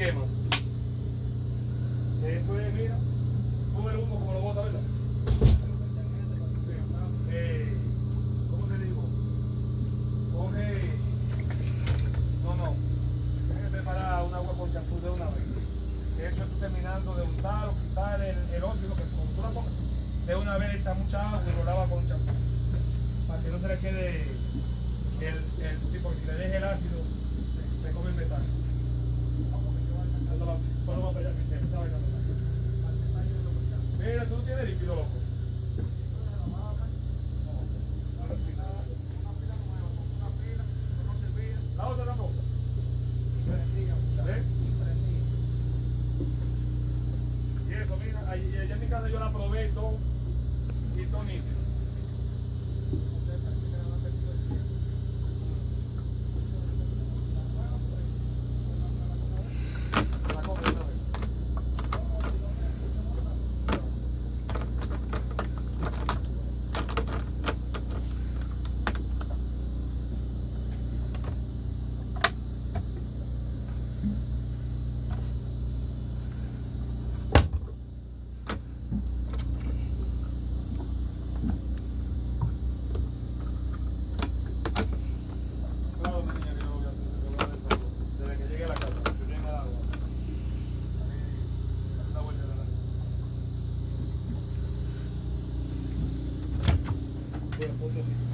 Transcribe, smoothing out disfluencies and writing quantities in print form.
quema. Eso es, mira, sube el humo como lo bota, ¿verdad? ¿Cómo te digo? Coge, no, tienes que preparar un agua con champú de una vez. Eso tú terminando de untar o quitar el óxido, que cuando tú la pongas, de una vez echa mucha agua y lo lava con champú. Para que no se le quede el tipo, si le deje el ácido, se come el metal. Mira, tú tienes líquido, loco. La otra tampoco. ¿Ves? Y eso, mira, allá en mi casa yo la probé todo y todo nítido. La coge una vez. Claro, mi niña, que yo lo voy a hacer, yo lo voy a hacer todo. Desde que llegue a la casa, yo llegue al agua. Una vuelta de la Bueno, punto 5.